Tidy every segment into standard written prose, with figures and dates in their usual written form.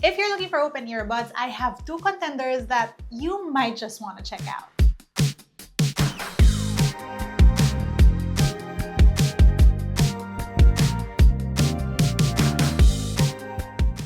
If you're looking for open earbuds, I have two contenders that you might just want to check out.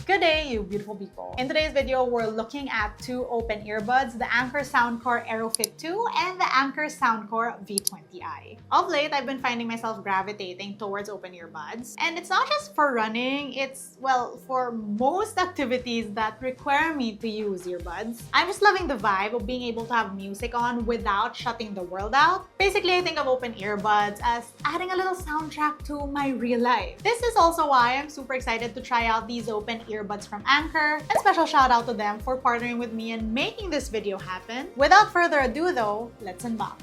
Good day, you beautiful people. In today's video, we're looking at two open earbuds, the Anker Soundcore Aerofit 2 and the Anker Soundcore V20i. Of late, I've been finding myself gravitating towards open earbuds. And it's not just for running, it's, well, for most activities that require me to use earbuds. I'm just loving the vibe of being able to have music on without shutting the world out. Basically, I think of open earbuds as adding a little soundtrack to my real life. This is also why I'm super excited to try out these open earbuds from Anker, and special shout out to them for partnering with me and making this video happen. Without further ado though, let's unbox.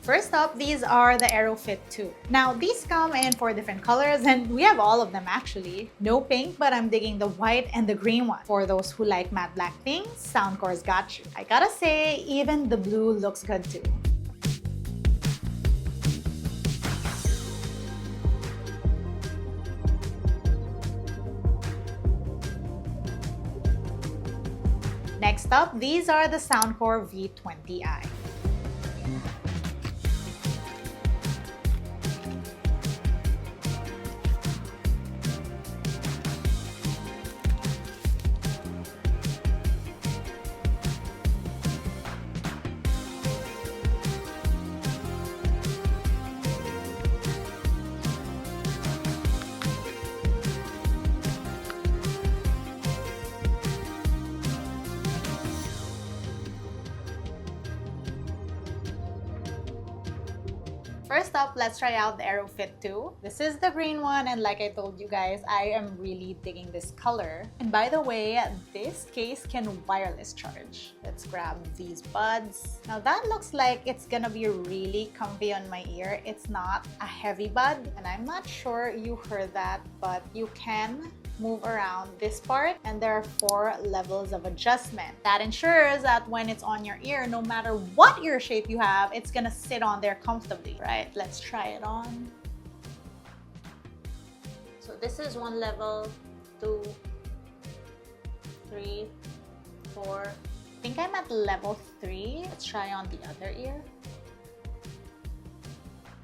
First up, these are the Aerofit 2. Now, these come in 4 different colors and we have all of them actually. No pink, but I'm digging the white and the green one. For those who like matte black things, Soundcore's got you. I gotta say, even the blue looks good too. Next up, these are the Soundcore V20i. First up, let's try out the Aerofit 2. This is the green one, and like I told you guys, I am really digging this color. And by the way, this case can wireless charge. Let's grab these buds. Now that looks like it's gonna be really comfy on my ear. It's not a heavy bud, and I'm not sure you heard that, but you can move around this part, and there are 4 levels of adjustment. That ensures that when it's on your ear, no matter what ear shape you have, it's gonna sit on there comfortably. Right, let's try it on. So this is 1 level, 2, 3, 4. I think I'm at level 3. Let's try on the other ear.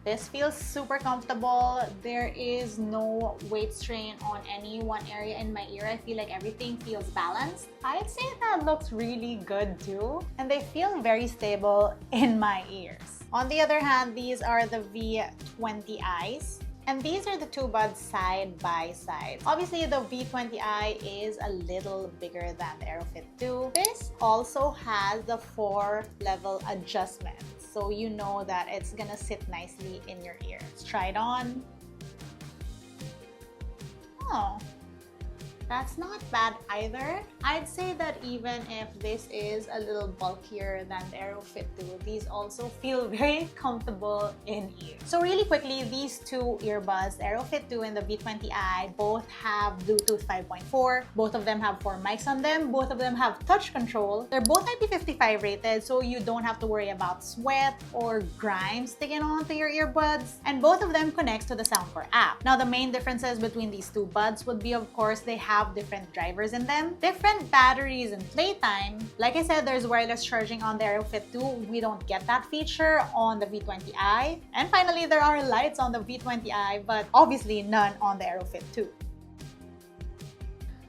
This feels super comfortable. There is no weight strain on any one area in my ear. I feel like everything feels balanced. I'd say that looks really good too. And they feel very stable in my ears. On the other hand, these are the V20i's. And these are the 2 buds side by side. Obviously, the V20i is a little bigger than the Aerofit 2. This also has the 4 level adjustment. So you know that it's gonna sit nicely in your ear. Let's try it on. Oh, that's not bad either. I'd say that even if this is a little bulkier than the Aerofit 2, these also feel very comfortable in ear. So really quickly, these 2 earbuds, the Aerofit 2 and the V20i, both have Bluetooth 5.4. Both of them have 4 mics on them. Both of them have touch control. They're both IP55 rated, so you don't have to worry about sweat or grime sticking onto your earbuds. And both of them connect to the Soundcore app. Now, the main differences between these 2 buds would be, of course, they have different drivers in them, different batteries and playtime. Like I said, there's wireless charging on the Aerofit 2. We don't get that feature on the V20i. And finally, there are lights on the V20i, but obviously none on the Aerofit 2.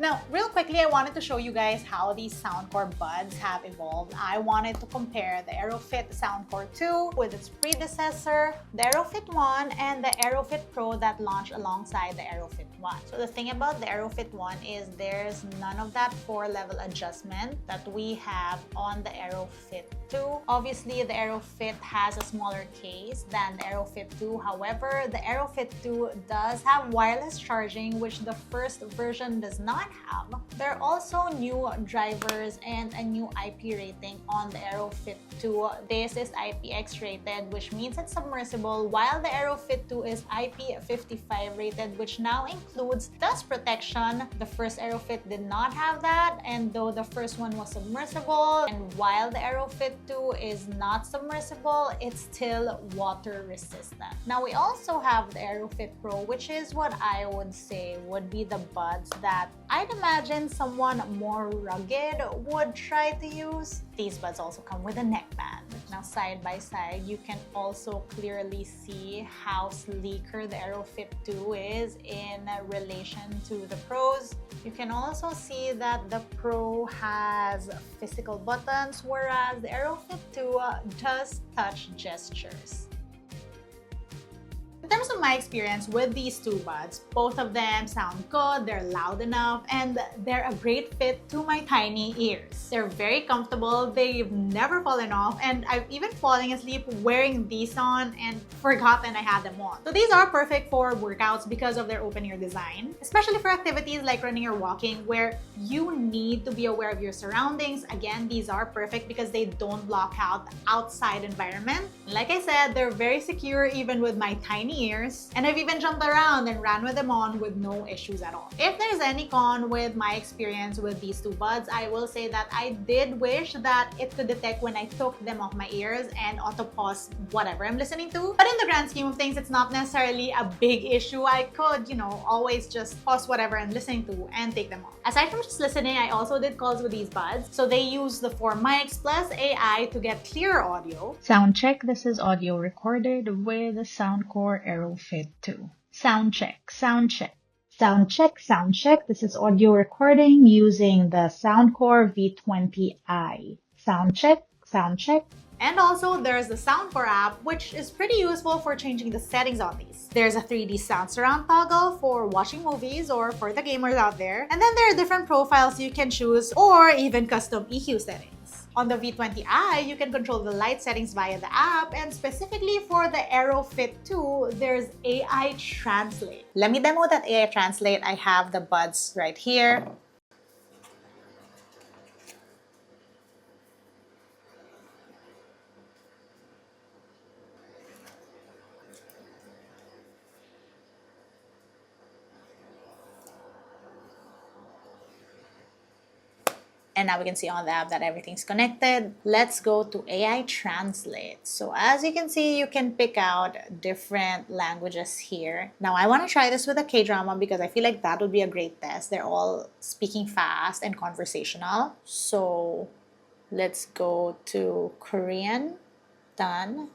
Now, real quickly, I wanted to show you guys how these Soundcore buds have evolved. I wanted to compare the Aerofit Soundcore 2 with its predecessor, the Aerofit 1, and the Aerofit Pro that launched alongside the Aerofit 1. So the thing about the Aerofit 1 is there's none of that 4-level adjustment that we have on the Aerofit 2. Obviously, the Aerofit has a smaller case than the Aerofit 2. However, the Aerofit 2 does have wireless charging, which the first version does not have. There are also new drivers and a new IP rating on the Aerofit 2. This is IPX rated, which means it's submersible, while the Aerofit 2 is IP55 rated, which now includes dust protection. The first Aerofit did not have that, and though the first one was submersible, and while the Aerofit 2 is not submersible, it's still water resistant. Now we also have the Aerofit Pro, which is what I would say would be the buds that I'd imagine someone more rugged would try to use. These buds also come with a neckband. Now side by side, you can also clearly see how sleeker the Aerofit 2 is in relation to the Pros. You can also see that the Pro has physical buttons, whereas the Aerofit 2 does touch gestures. In terms of my experience with these two buds, both of them sound good, they're loud enough, and they're a great fit to my tiny ears. They're very comfortable, they've never fallen off, and I've even fallen asleep wearing these on and forgotten I had them on. So these are perfect for workouts because of their open ear design, especially for activities like running or walking where you need to be aware of your surroundings. Again, these are perfect because they don't block out the outside environment. Like I said, they're very secure even with my tiny ears, and I've even jumped around and ran with them on with no issues at all. If there's any con with my experience with these two buds, I will say that I did wish that it could detect when I took them off my ears and auto pause whatever I'm listening to. But in the grand scheme of things, it's not necessarily a big issue. I could, always just pause whatever I'm listening to and take them off. Aside from just listening, I also did calls with these buds. So they use the 4 mics plus AI to get clearer audio. Sound check, this is audio recorded with the Soundcore Aerofit 2. Sound check, sound check. Sound check, sound check. This is audio recording using the Soundcore V20i. Sound check, sound check. And also, there's the Soundcore app, which is pretty useful for changing the settings on these. There's a 3D sound surround toggle for watching movies or for the gamers out there. And then there are different profiles you can choose or even custom EQ settings. On the V20i, you can control the light settings via the app, and specifically for the Aerofit 2, there's AI Translate. Let me demo that AI Translate. I have the buds right here. And now we can see on the app that everything's connected. Let's go to AI Translate. So as you can see, you can pick out different languages here. Now I want to try this with a K-drama because I feel like that would be a great test. They're all speaking fast and conversational. So let's go to Korean. Done.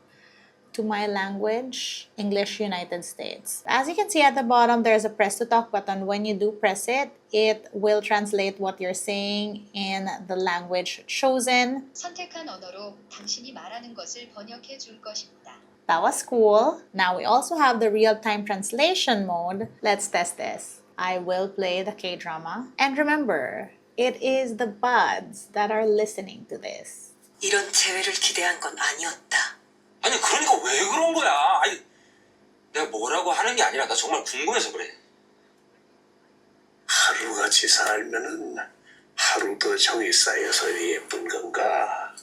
To my language, English United States. As you can see at the bottom, there's a press to talk button. When you do press it, it will translate what you're saying in the language chosen. 선택한 언어로 당신이 말하는 것을 번역해 줄 것입니다. That was cool. Now we also have the real-time translation mode. Let's test this. I will play the K-drama. And remember, it is the buds that are listening to this. 이런 재회를 기대한 건 아니었다. 아니 그러니까 왜 그런 거야? 아니 내가 뭐라고 하는 게 아니라 나 정말 궁금해서 그래. 하루같이 살면은 하루 더 정이 쌓여서 예쁜 건가?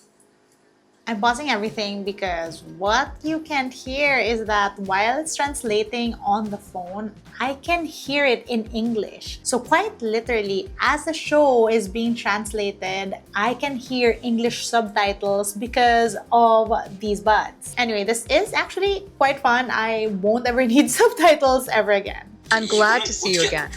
I'm pausing everything because what you can't hear is that while it's translating on the phone, I can hear it in English. So quite literally, as the show is being translated, I can hear English subtitles because of these buds. Anyway, this is actually quite fun. I won't ever need subtitles ever again. I'm glad to see you again.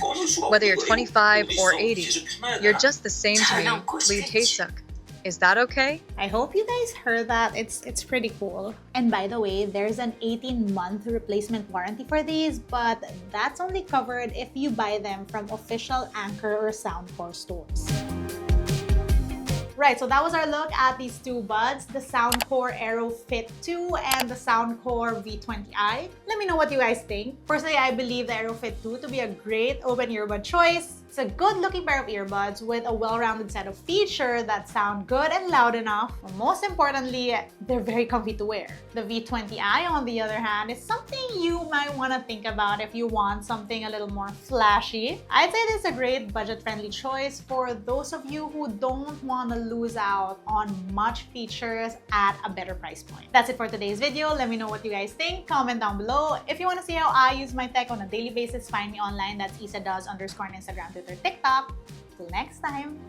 Whether you're 25 or 80, you're just the same to me, Lee Tae-suk. Is that okay? I hope you guys heard that. It's pretty cool. And by the way, there's an 18-month replacement warranty for these, but that's only covered if you buy them from official Anker or Soundcore stores. Right, so that was our look at these two buds, the Soundcore Aerofit 2 and the Soundcore V20i. Let me know what you guys think. Personally, I believe the Aerofit 2 to be a great open earbud choice. It's a good-looking pair of earbuds with a well-rounded set of features that sound good and loud enough. But most importantly, they're very comfy to wear. The V20i, on the other hand, is something you might want to think about if you want something a little more flashy. I'd say this is a great budget-friendly choice for those of you who don't want to lose out on much features at a better price point. That's it for today's video. Let me know what you guys think. Comment down below. If you want to see how I use my tech on a daily basis, find me online. That's isadoes_on Instagram, Twitter, TikTok. Till next time.